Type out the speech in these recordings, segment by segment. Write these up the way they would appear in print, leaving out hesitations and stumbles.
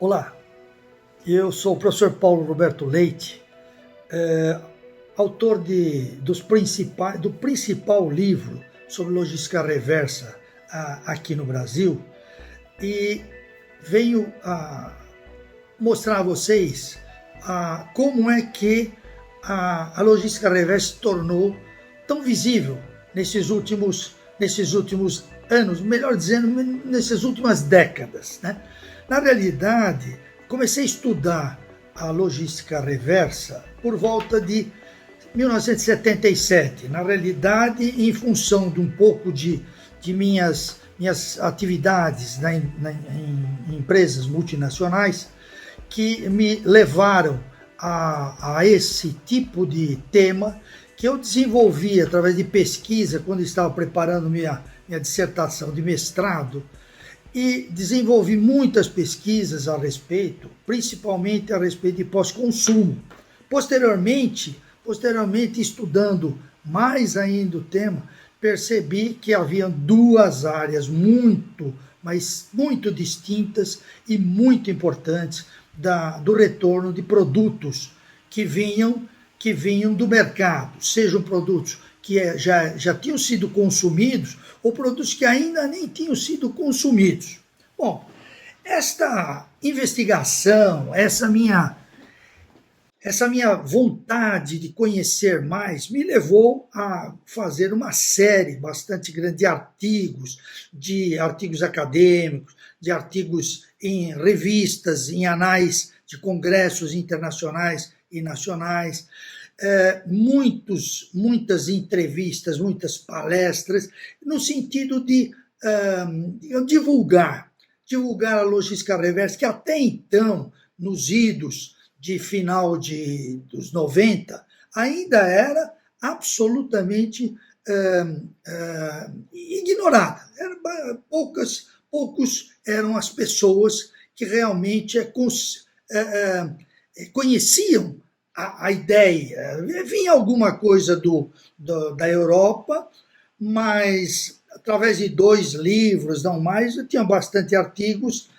Olá, eu sou o professor Paulo Roberto Leite, autor do principal livro sobre logística reversa aqui no Brasil, e venho mostrar a vocês como é que a logística reversa se tornou tão visível nesses últimos anos, melhor dizendo, nessas últimas décadas, né? Na realidade, comecei a estudar a logística reversa por volta de 1977. Na realidade, em função de um pouco de minhas atividades em empresas multinacionais, que me levaram a esse tipo de tema, que eu desenvolvi através de pesquisa quando estava preparando minha dissertação de mestrado, e desenvolvi muitas pesquisas a respeito, principalmente a respeito de pós-consumo. Posteriormente, estudando mais ainda o tema, percebi que havia duas áreas mas muito distintas e muito importantes do retorno de produtos que vinham do mercado, sejam produtos que já tinham sido consumidos ou produtos que ainda nem tinham sido consumidos. Bom, esta investigação, essa minha vontade de conhecer mais me levou a fazer uma série bastante grande de artigos acadêmicos, de artigos em revistas, em anais de congressos internacionais e nacionais, muitas entrevistas, muitas palestras, no sentido de divulgar a logística reversa, que até então, nos idos de final dos 90, ainda era absolutamente ignorada. Poucos eram as pessoas que realmente conheciam a ideia. Vinha alguma coisa da Europa, mas através de 2 livros, não mais, eu tinha bastante artigos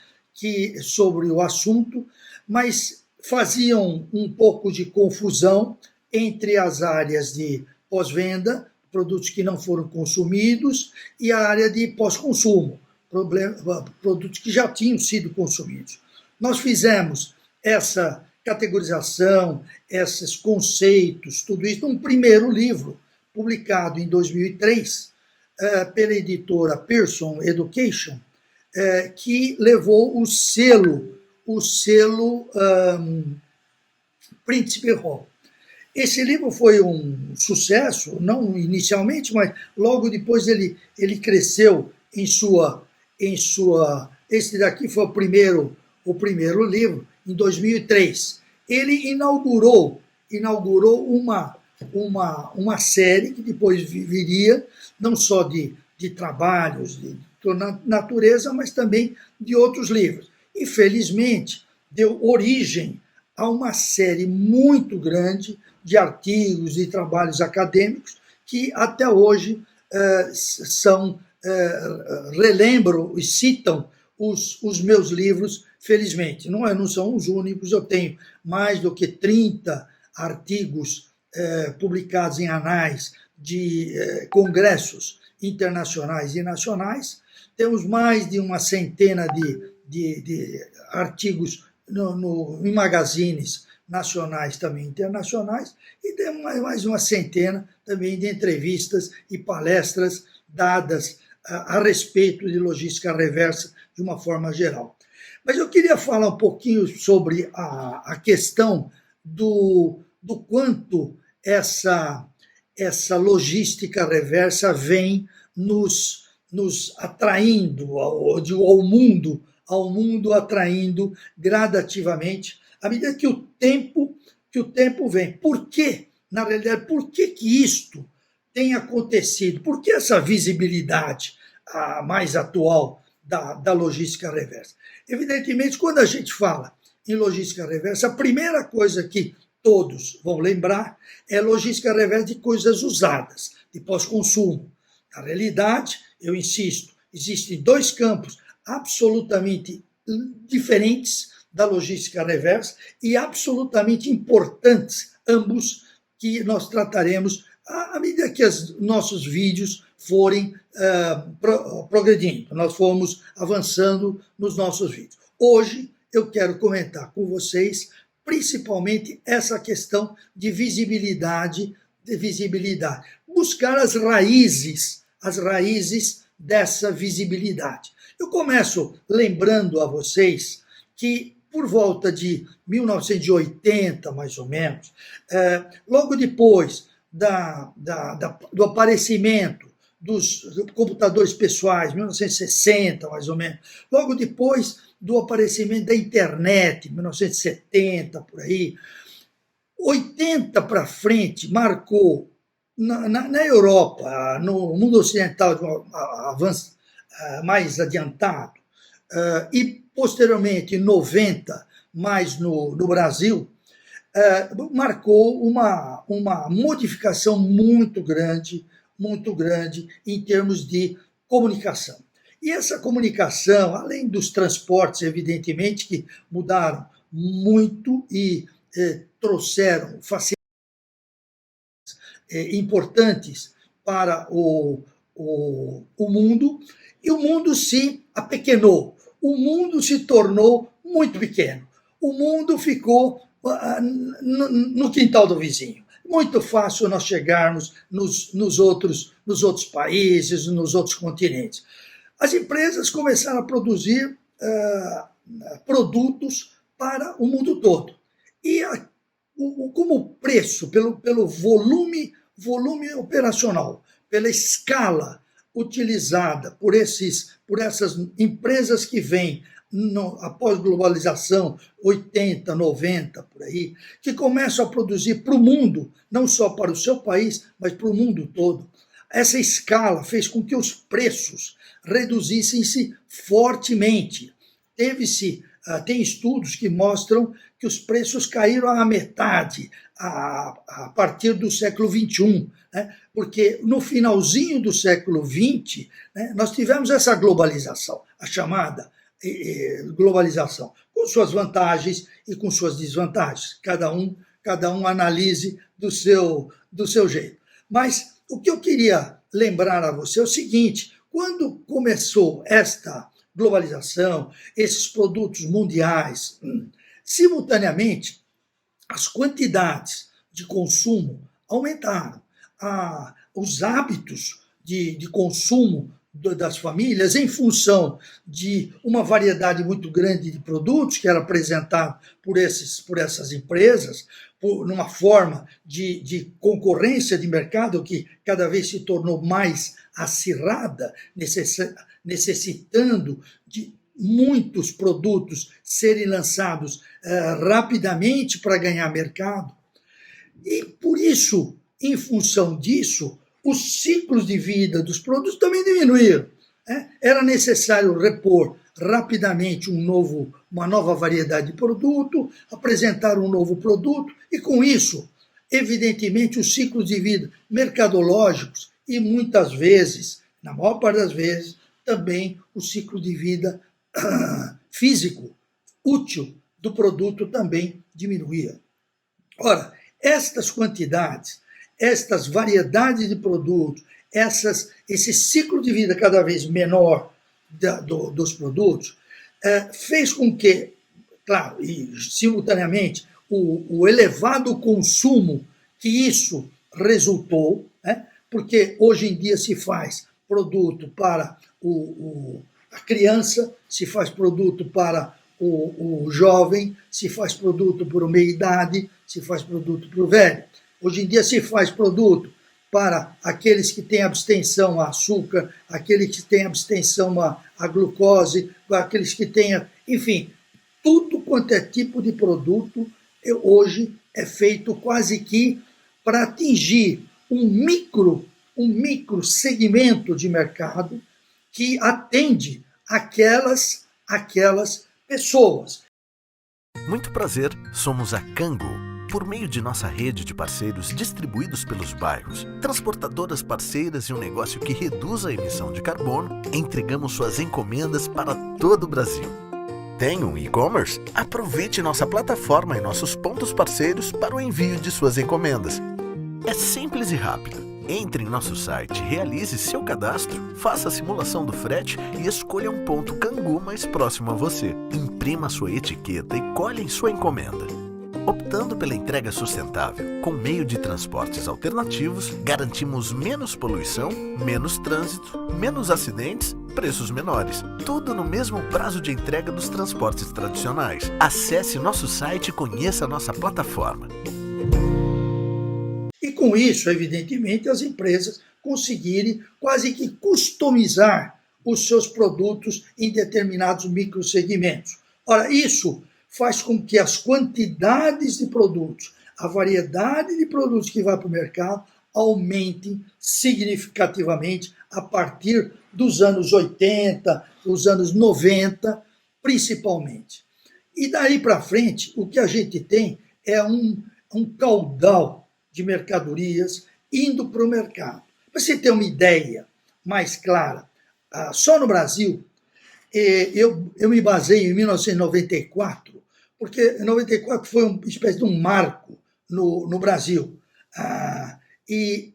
sobre o assunto, mas faziam um pouco de confusão entre as áreas de pós-venda, produtos que não foram consumidos, e a área de pós-consumo, produtos que já tinham sido consumidos. Nós fizemos essa categorização, esses conceitos, tudo isso num primeiro livro, publicado em 2003, pela editora Pearson Education, que levou o selo Príncipe Hall. Esse livro foi um sucesso, não inicialmente, mas logo depois ele cresceu em sua. Esse daqui foi o primeiro livro, em 2003. Ele inaugurou uma série que depois viria, não só de trabalhos de natureza, mas também de outros livros. Infelizmente, deu origem a uma série muito grande de artigos e trabalhos acadêmicos que até hoje relembram e citam os meus livros, felizmente. Não são os únicos, eu tenho mais do que 30 artigos publicados em anais de congressos internacionais e nacionais. Temos mais de uma centena de artigos em magazines nacionais também internacionais, e temos mais uma centena também de entrevistas e palestras dadas a respeito de logística reversa de uma forma geral. Mas eu queria falar um pouquinho sobre a questão do quanto essa logística reversa vem nos atraindo ao mundo atraindo gradativamente, à medida que o tempo vem. Por quê? Na realidade, por que isto tem acontecido? Por que essa visibilidade mais atual da logística reversa? Evidentemente, quando a gente fala em logística reversa, a primeira coisa que todos vão lembrar é logística reversa de coisas usadas, de pós-consumo. Na realidade, eu insisto, existem 2 campos absolutamente diferentes da logística reversa e absolutamente importantes, ambos, que nós trataremos à medida que os nossos vídeos forem progredindo, nós formos avançando nos nossos vídeos. Hoje eu quero comentar com vocês principalmente essa questão de visibilidade, buscar as raízes dessa visibilidade. Eu começo lembrando a vocês que por volta de 1980, mais ou menos, logo depois do aparecimento dos computadores pessoais, 1960, mais ou menos, logo depois do aparecimento da internet, 1970, por aí, 80 para frente marcou na Europa, no mundo ocidental, avanço mais adiantado, e posteriormente em 90, mais no Brasil, marcou uma modificação muito grande em termos de comunicação. E essa comunicação, além dos transportes, evidentemente, que mudaram muito e trouxeram facilidades importantes para o mundo, e o mundo se apequenou, o mundo se tornou muito pequeno, o mundo ficou no quintal do vizinho. Muito fácil nós chegarmos nos outros países, nos outros continentes. As empresas começaram a produzir produtos para o mundo todo. E como preço, pelo volume operacional, pela escala utilizada por essas empresas que vêm após globalização, 80, 90, por aí, que começam a produzir para o mundo, não só para o seu país, mas para o mundo todo. Essa escala fez com que os preços reduzissem-se fortemente. Tem estudos que mostram que os preços caíram à metade a partir do século XXI, né? Porque no finalzinho do século XX, né, nós tivemos essa globalização, a chamada globalização, com suas vantagens e com suas desvantagens. Cada um analise do seu jeito. Mas o que eu queria lembrar a você é o seguinte: quando começou esta globalização, esses produtos mundiais, simultaneamente, as quantidades de consumo aumentaram. Os hábitos de consumo das famílias, em função de uma variedade muito grande de produtos que era apresentado por essas empresas, numa forma de concorrência de mercado que cada vez se tornou mais acirrada, necessitando de muitos produtos serem lançados rapidamente para ganhar mercado. E por isso, em função disso, os ciclos de vida dos produtos também diminuíram. Era necessário repor rapidamente uma nova variedade de produto, apresentar um novo produto, e com isso, evidentemente, os ciclos de vida mercadológicos e muitas vezes, na maior parte das vezes, também o ciclo de vida físico, útil do produto também diminuía. Ora, estas quantidades, estas variedades de produtos, esse ciclo de vida cada vez menor dos produtos, fez com que, claro, e simultaneamente, o elevado consumo que isso resultou, né, porque hoje em dia se faz produto para a criança, se faz produto para o jovem, se faz produto para o meia-idade, se faz produto para o velho. Hoje em dia se faz produto para aqueles que têm abstenção a açúcar, aqueles que têm abstenção a glucose, aqueles que têm, enfim, tudo quanto é tipo de produto hoje é feito quase que para atingir um micro segmento de mercado que atende aquelas pessoas. Muito prazer, somos a Cango. Por meio de nossa rede de parceiros distribuídos pelos bairros, transportadoras parceiras e um negócio que reduz a emissão de carbono, entregamos suas encomendas para todo o Brasil. Tem um e-commerce? Aproveite nossa plataforma e nossos pontos parceiros para o envio de suas encomendas. É simples e rápido. Entre em nosso site, realize seu cadastro, faça a simulação do frete e escolha um ponto Cangu mais próximo a você. Imprima sua etiqueta e colhe em sua encomenda. Optando pela entrega sustentável, com meio de transportes alternativos, garantimos menos poluição, menos trânsito, menos acidentes, preços menores. Tudo no mesmo prazo de entrega dos transportes tradicionais. Acesse nosso site e conheça a nossa plataforma. E com isso, evidentemente, as empresas conseguirem quase que customizar os seus produtos em determinados microsegmentos. Ora, isso faz com que as quantidades de produtos, a variedade de produtos que vai para o mercado aumentem significativamente a partir dos anos 80, dos anos 90, principalmente. E daí para frente, o que a gente tem é um caudal de mercadorias indo para o mercado. Para você ter uma ideia mais clara, só no Brasil, eu me baseio em 1994, porque 94 foi uma espécie de um marco no Brasil, e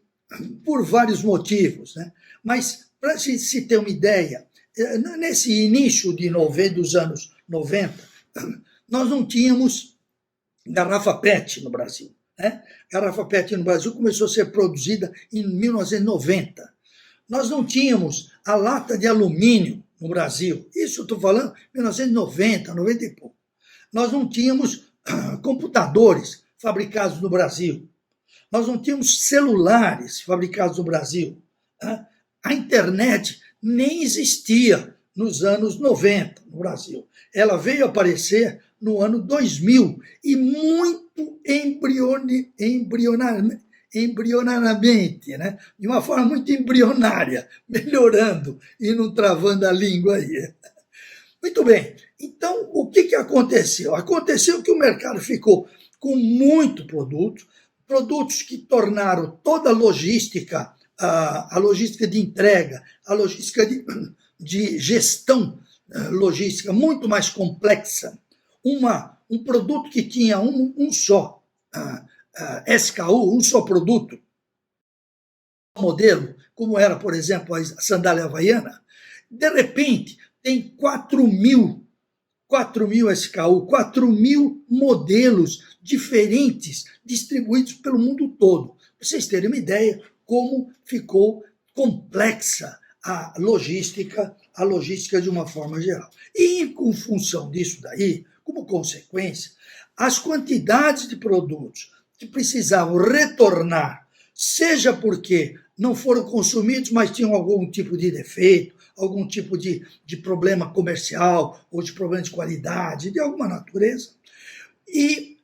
por vários motivos, né? Mas, para se ter uma ideia, nesse início dos anos 90, nós não tínhamos garrafa PET no Brasil. Né? Garrafa PET no Brasil começou a ser produzida em 1990. Nós não tínhamos a lata de alumínio no Brasil. Isso eu estou falando 1990, 90 e pouco. Nós não tínhamos computadores fabricados no Brasil. Nós não tínhamos celulares fabricados no Brasil. A internet nem existia nos anos 90 no Brasil. Ela veio aparecer no ano 2000 e muito embrionariamente, né? De uma forma muito embrionária, melhorando e não travando a língua aí. Muito bem, então o que aconteceu? Aconteceu que o mercado ficou com muito produtos que tornaram toda a logística de entrega, a logística de gestão logística muito mais complexa. Um produto que tinha um só SKU, um só produto, modelo, como era, por exemplo, a sandália havaiana, de repente tem 4.000 SKU, 4.000 modelos diferentes distribuídos pelo mundo todo. Para vocês terem uma ideia como ficou complexa a logística de uma forma geral. E, com função disso daí, como consequência, as quantidades de produtos que precisavam retornar, seja porque não foram consumidos, mas tinham algum tipo de defeito, algum tipo de problema comercial ou de problema de qualidade, de alguma natureza, e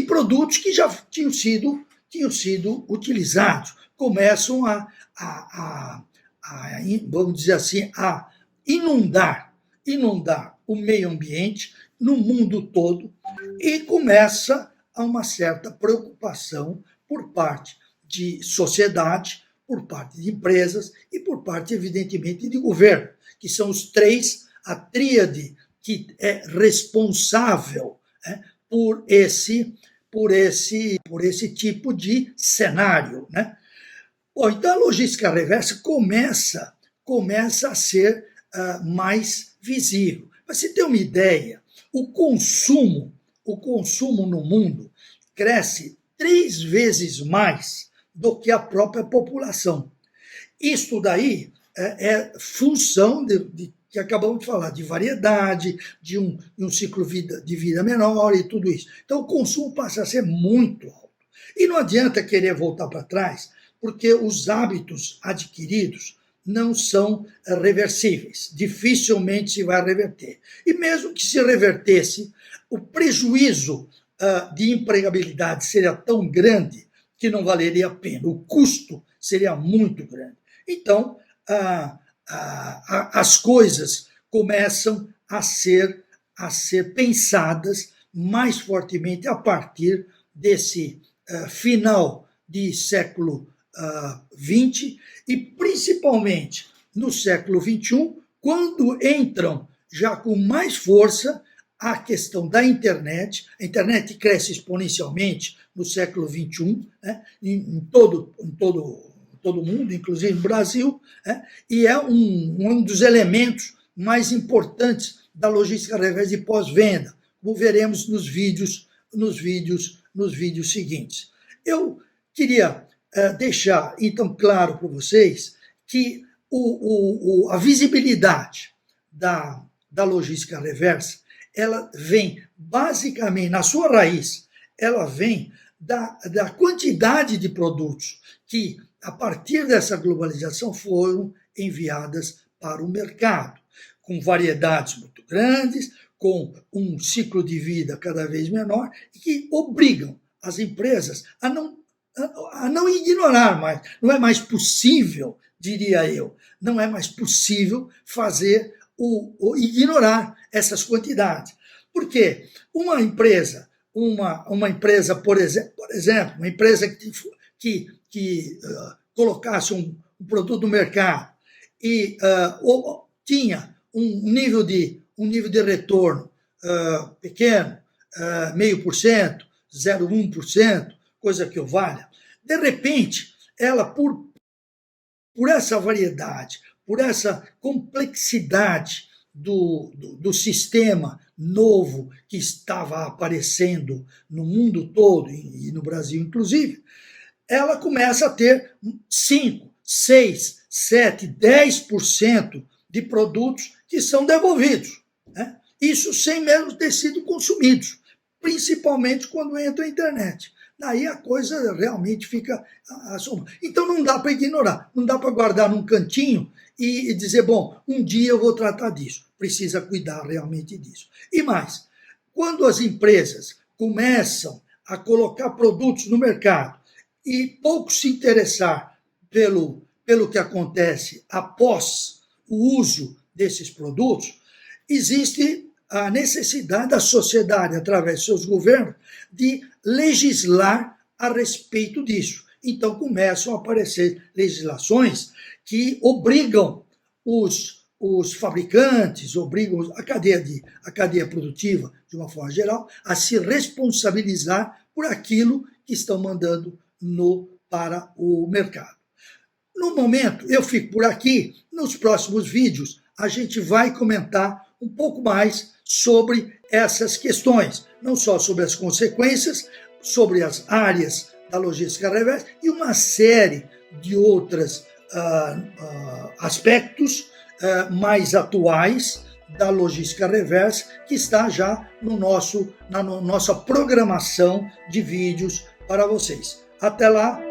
produtos que já tinham sido utilizados, começam vamos dizer assim, a inundar o meio ambiente no mundo todo, e começa a uma certa preocupação por parte de sociedade, por parte de empresas e por parte, evidentemente, de governo, que são os três, a tríade que é responsável, né, por esse tipo de cenário, né? Bom, então a logística reversa começa a ser mais visível. Para você ter uma ideia, o consumo no mundo cresce 3 vezes mais do que a própria população. Isso daí é função que acabamos de falar, de variedade, de um ciclo de vida menor e tudo isso. Então o consumo passa a ser muito alto. E não adianta querer voltar para trás, porque os hábitos adquiridos não são reversíveis, dificilmente se vai reverter. E mesmo que se revertesse, o prejuízo de empregabilidade seria tão grande que não valeria a pena, o custo seria muito grande. Então, as coisas começam a ser pensadas mais fortemente a partir desse final de século XX e principalmente no século XXI, quando entram já com mais força a questão da internet. A internet cresce exponencialmente no século XXI, né, em todo o mundo, inclusive no Brasil, né, e é um dos elementos mais importantes da logística reversa de pós-venda, como veremos nos vídeos seguintes. Eu queria deixar, então, claro para vocês que a visibilidade da logística reversa, ela vem basicamente, na sua raiz, ela vem da quantidade de produtos que, a partir dessa globalização, foram enviadas para o mercado, com variedades muito grandes, com um ciclo de vida cada vez menor, e que obrigam as empresas a não ignorar mais. Não é mais possível, diria eu, não é mais possível fazer ignorar essas quantidades. Por quê? Uma empresa, por exemplo, uma empresa que colocasse um produto no mercado e tinha um nível de retorno pequeno, 0,5%, 0,1%, coisa que o valha, de repente, ela, por essa variedade, por essa complexidade do sistema novo que estava aparecendo no mundo todo, e no Brasil inclusive, ela começa a ter 5%, 6%, 7%, 10% de produtos que são devolvidos, né? Isso sem mesmo ter sido consumidos, principalmente quando entra a internet. Daí a coisa realmente fica assombrada. Então não dá para ignorar, não dá para guardar num cantinho e dizer, bom, um dia eu vou tratar disso. Precisa cuidar realmente disso. E mais, quando as empresas começam a colocar produtos no mercado e pouco se interessar pelo que acontece após o uso desses produtos, existe a necessidade da sociedade, através de seus governos, de legislar a respeito disso. Então começam a aparecer legislações que obrigam os fabricantes, obrigam a cadeia produtiva, de uma forma geral, a se responsabilizar por aquilo que estão mandando para o mercado. No momento, eu fico por aqui. Nos próximos vídeos, a gente vai comentar um pouco mais sobre essas questões, não só sobre as consequências, sobre as áreas da logística reversa e uma série de outros aspectos mais atuais da logística reversa, que está já na nossa programação de vídeos para vocês. Até lá!